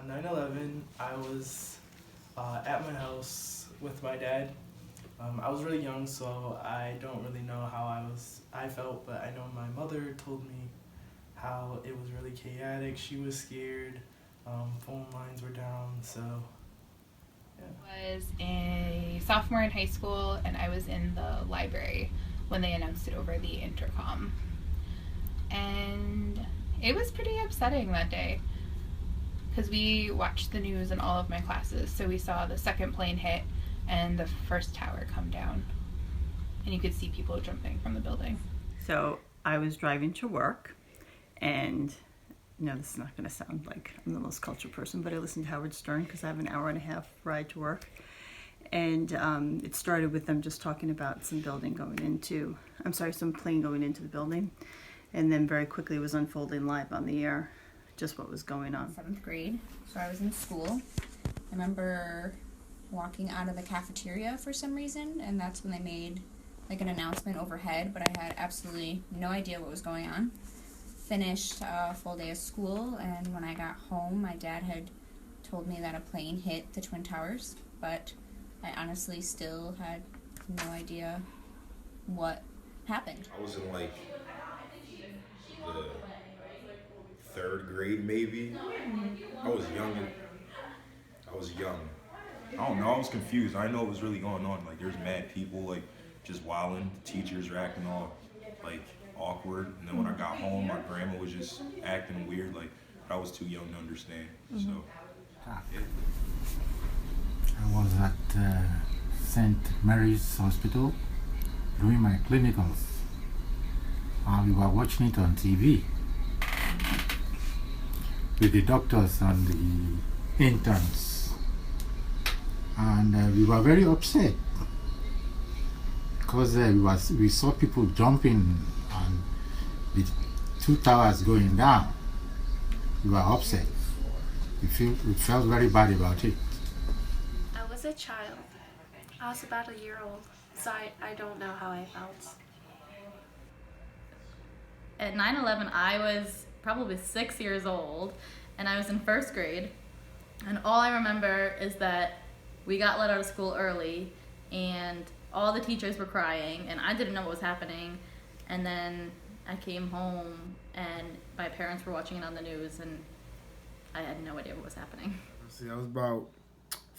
9/11, I was at my house with my dad. I was really young, so I don't really know how I felt, but I know my mother told me how it was really chaotic. She was scared. Phone lines were down, so yeah. I was a sophomore in high school, and I was in the library when they announced it over the intercom. And it was pretty upsetting that day because we watched the news in all of my classes. So we saw the second plane hit and the first tower come down, and you could see people jumping from the building. So I was driving to work, and this is not going to sound like I'm the most cultured person, but I listened to Howard Stern because I have an hour and a half ride to work. And it started with them just talking about some plane going into the building. And then very quickly it was unfolding live on the air, just what was going on. 7th grade, so I was in school. I remember walking out of the cafeteria for some reason, and that's when they made like an announcement overhead, but I had absolutely no idea what was going on. Finished a full day of school, and when I got home, my dad had told me that a plane hit the Twin Towers, but I honestly still had no idea what happened. I was in like the 3rd grade, maybe. I was young. I don't know, I was confused. I didn't know what was really going on. Like, there's mad people, like, just wilding. Teachers were acting all, like, awkward. And then when I got home, my grandma was just acting weird. Like, I was too young to understand. So, yeah. I was at St. Mary's Hospital doing my clinicals. We were watching it on TV with the doctors and the interns. And we were very upset because we saw people jumping and the 2 towers going down. We were upset. We felt very bad about it. I was a child. I was about a year old, so I don't know how I felt. At 9/11, I was probably 6 years old, and I was in 1st grade. And all I remember is that we got let out of school early, and all the teachers were crying, and I didn't know what was happening. And then I came home, and my parents were watching it on the news, and I had no idea what was happening. See, I was about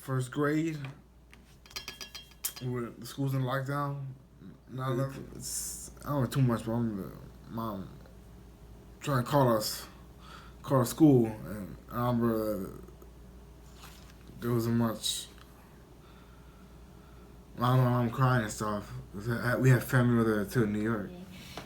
1st grade. The school's in lockdown. I don't know too much, but mom trying to call school, and I remember there wasn't much. I'm crying and stuff. We had family over there too in New York.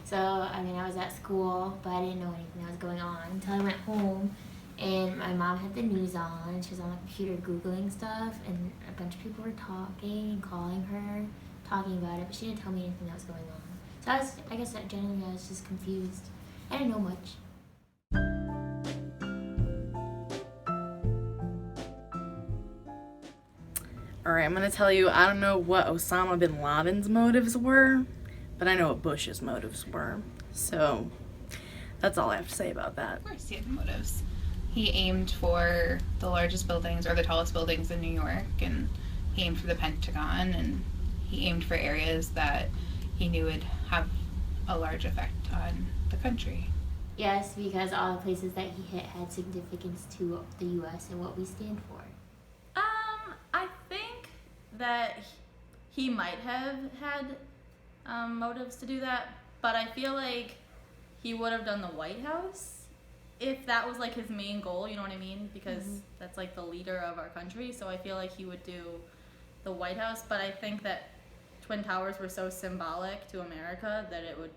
So, I was at school, but I didn't know anything that was going on until I went home, and my mom had the news on. She was on the computer Googling stuff, and a bunch of people were talking and calling her, talking about it, but she didn't tell me anything that was going on. So I guess generally I was just confused. I didn't know much. Alright, I'm going to tell you, I don't know what Osama bin Laden's motives were, but I know what Bush's motives were. So, that's all I have to say about that. Of course he had motives. He aimed for the largest buildings or the tallest buildings in New York, and he aimed for the Pentagon, and he aimed for areas that he knew would have a large effect on the country. Yes, because all the places that he hit had significance to the U.S. and what we stand for. I think that he might have had motives to do that, but I feel like he would have done the White House if that was like his main goal, you know what I mean? Because that's like the leader of our country, so I feel like he would do the White House, but I think that Twin Towers were so symbolic to America that it would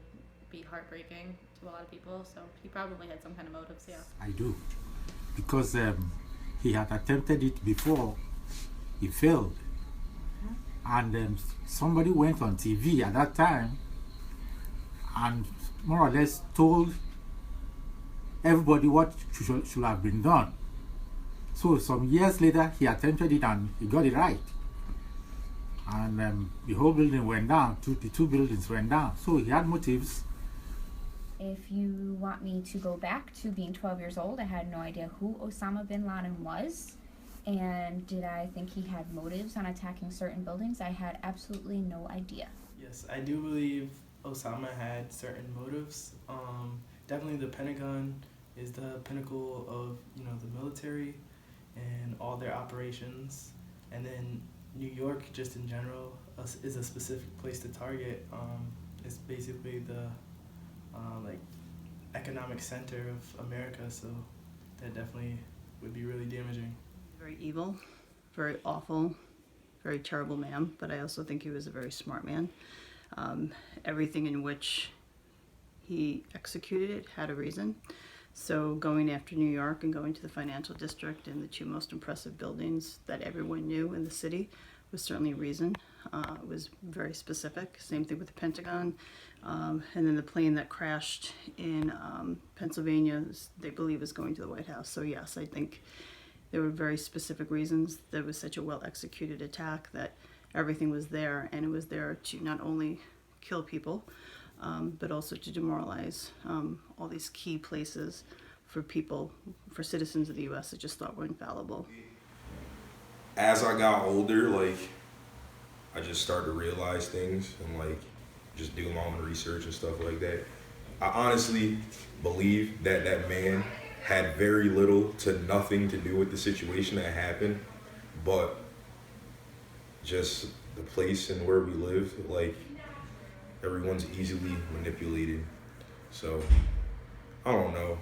be heartbreaking to a lot of people, so he probably had some kind of motives, yeah. I do, because he had attempted it before, he failed, and somebody went on TV at that time and more or less told everybody what should have been done. So some years later he attempted it and he got it right, and the whole building went down, the two buildings went down. So he had motives If you want me to go back to being 12 years old, I had no idea who Osama bin Laden was. And did I think he had motives on attacking certain buildings? I had absolutely no idea. Yes, I do believe Osama had certain motives. Definitely the Pentagon is the pinnacle of, the military and all their operations. And then New York, just in general, is a specific place to target. It's basically the economic center of America, so that definitely would be really damaging. Very evil, very awful, very terrible man, but I also think he was a very smart man. Everything in which he executed it had a reason. So going after New York and going to the financial district and the two most impressive buildings that everyone knew in the city was certainly a reason. It was very specific. Same thing with the Pentagon. And then the plane that crashed in Pennsylvania, they believe is going to the White House. So yes, I think there were very specific reasons. There was such a well-executed attack that everything was there, and it was there to not only kill people, but also to demoralize all these key places for people, for citizens of the U.S. that just thought were infallible. As I got older, I just started to realize things and just do my own research and stuff like that. I honestly believe that that man had very little to nothing to do with the situation that happened, but just the place and where we live, everyone's easily manipulated. So, I don't know.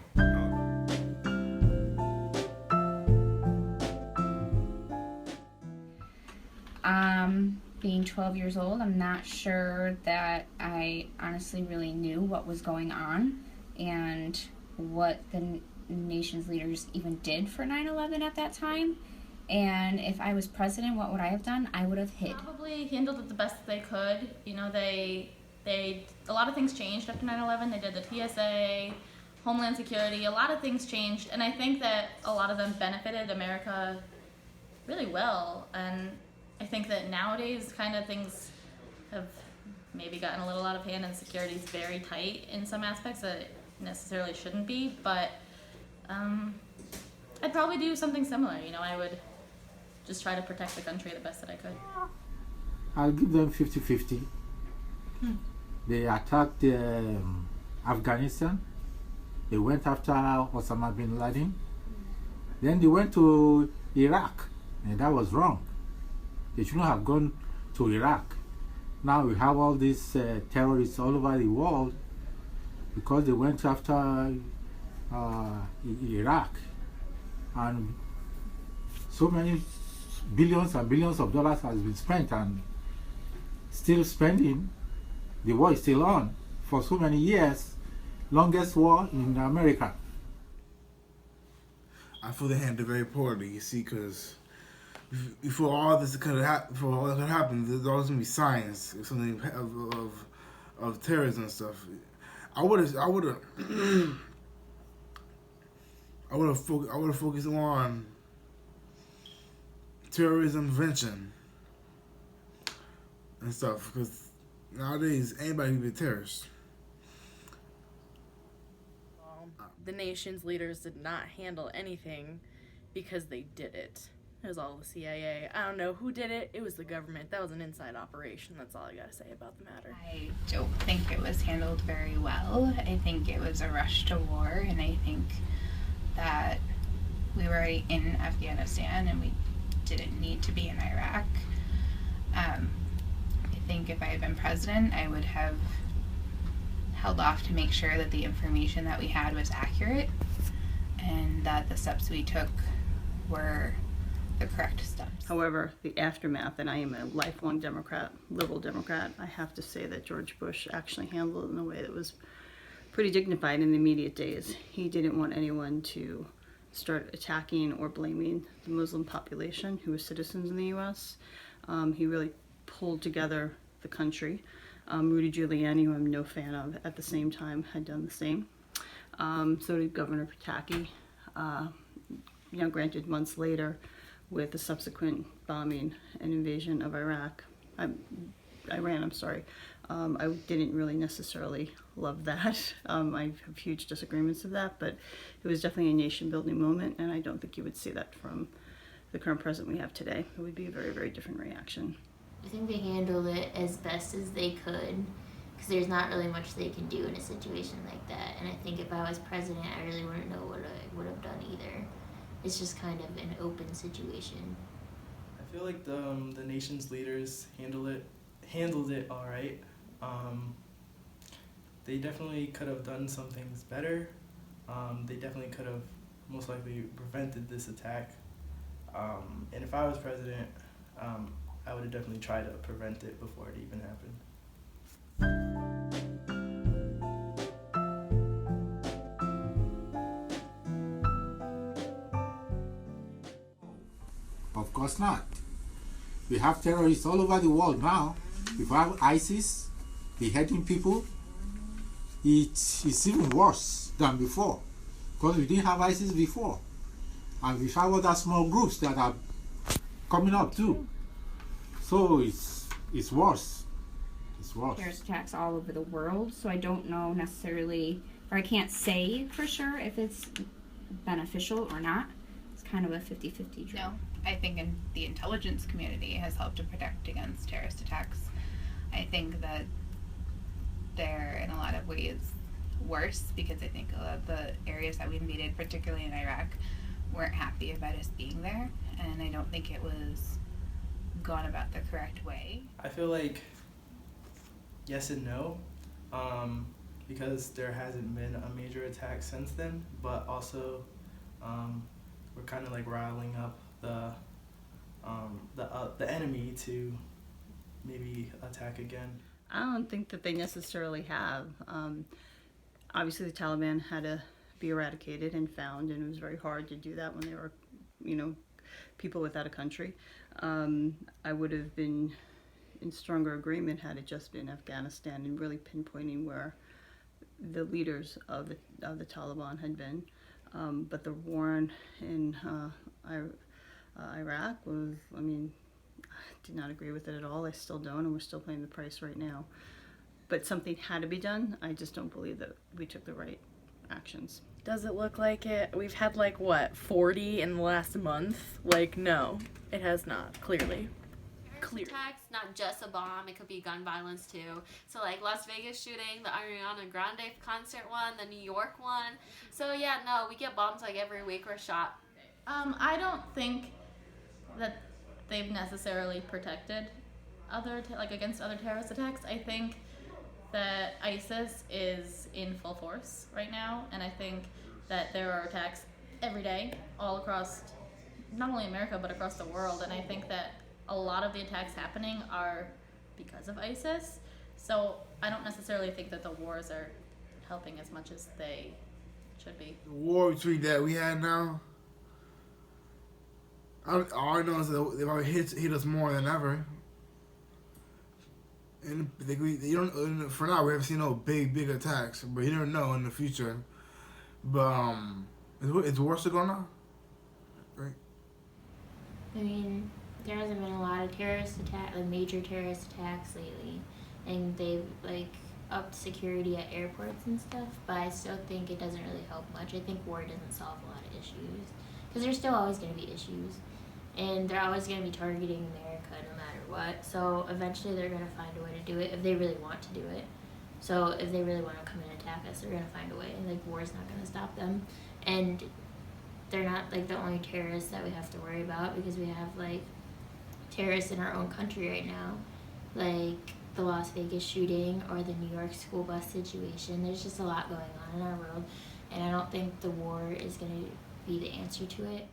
Being 12 years old, I'm not sure that I honestly really knew what was going on and what the nation's leaders even did for 9/11 at that time. And if I was president, what would I have done? I would have hid. Probably handled it the best they could. They a lot of things changed after 9/11. They did the TSA, Homeland Security, a lot of things changed, and I think that a lot of them benefited America really well. And I think that nowadays kind of things have maybe gotten a little out of hand, and security is very tight in some aspects that it necessarily shouldn't be, but I'd probably do something similar. I would just try to protect the country the best that I could. I'll give them 50-50. They attacked Afghanistan. They went after Osama bin Laden. Then they went to Iraq, and that was wrong. They shouldn't have gone to Iraq. Now we have all these terrorists all over the world because they went after Iraq. And so many billions and billions of dollars has been spent and still spending. The war is still on for so many years. Longest war in America. I feel they handled it very poorly, you see, because before all this could happen, there's always gonna be signs or something of terrorism and stuff. I would have focused on terrorism prevention and stuff, because nowadays anybody can be a terrorist. The nation's leaders did not handle anything because they did it. It was all the CIA. I don't know who did it. It was the government. That was an inside operation. That's all I gotta say about the matter. I don't think it was handled very well. I think it was a rush to war, and I think that we were already in Afghanistan and we didn't need to be in Iraq. I think if I had been president, I would have held off to make sure that the information that we had was accurate and that the steps we took were the correct steps. However, the aftermath, and I am a lifelong Democrat, liberal Democrat, I have to say that George Bush actually handled it in a way that was pretty dignified in the immediate days. He didn't want anyone to start attacking or blaming the Muslim population who were citizens in the U.S. He really pulled together the country. Rudy Giuliani, who I'm no fan of, at the same time had done the same. So did Governor Pataki. Granted, months later, with the subsequent bombing and invasion of Iran, I didn't really necessarily love that. I have huge disagreements of that, but it was definitely a nation-building moment, and I don't think you would see that from the current president we have today. It would be a very, very different reaction. I think they handled it as best as they could, because there's not really much they can do in a situation like that. And I think if I was president, I really wouldn't know what I would have done either. It's just kind of an open situation. I feel like the nation's leaders handled it all right. They definitely could have done some things better. They definitely could have most likely prevented this attack. And if I was president, I would have definitely tried to prevent it before it even happened. Of course not. We have terrorists all over the world now. If we have ISIS beheading people, it's even worse than before, because we didn't have ISIS before. And we have other small groups that are coming up too. So it's worse. It's worse. Terrorist attacks all over the world, so I don't know necessarily, or I can't say for sure if it's beneficial or not. It's kind of a 50-50 No, I think in the intelligence community has helped to protect against terrorist attacks. I think that they're in a lot of ways worse, because I think a lot of the areas that we invaded, particularly in Iraq, weren't happy about us being there, and I don't think it was gone about the correct way. I feel like yes and no, because there hasn't been a major attack since then, but also we're kind of like riling up the enemy to maybe attack again. I don't think that they necessarily have. Obviously, the Taliban had to be eradicated and found, and it was very hard to do that when they were, people without a country. I would have been in stronger agreement had it just been Afghanistan and really pinpointing where the leaders of the Taliban had been. But the war in Iraq was, I did not agree with it at all. I still don't, and we're still paying the price right now. But something had to be done. I just don't believe that we took the right actions. Does it look like it? We've had 40 in the last month? No, it has not, clearly. Attacks, not just a bomb, it could be gun violence too. So Las Vegas shooting, the Ariana Grande concert one, the New York one. So yeah, no, we get bombs every week we're shot. I don't think that they've necessarily protected against other terrorist attacks. I think that ISIS is in full force right now, and I think that there are attacks every day all across not only America but across the world, and I think that a lot of the attacks happening are because of ISIS. So I don't necessarily think that the wars are helping as much as they should be. The war between that we had now, all I know is that they've already hit us more than ever. And for now, we haven't seen no big attacks, but you never know in the future. But it's worse to go now, right? There hasn't been a lot of major terrorist attacks lately, and they've upped security at airports and stuff. But I still think it doesn't really help much. I think war doesn't solve a lot of issues, because there's still always going to be issues, and they're always going to be targeting America no matter what. So eventually they're going to find a way to do it if they really want to do it. So if they really want to come and attack us, they're going to find a way. War's not going to stop them, and they're not the only terrorists that we have to worry about, because we have terrorists in our own country right now, the Las Vegas shooting or the New York school bus situation. There's just a lot going on in our world, and I don't think the war is going to be the answer to it.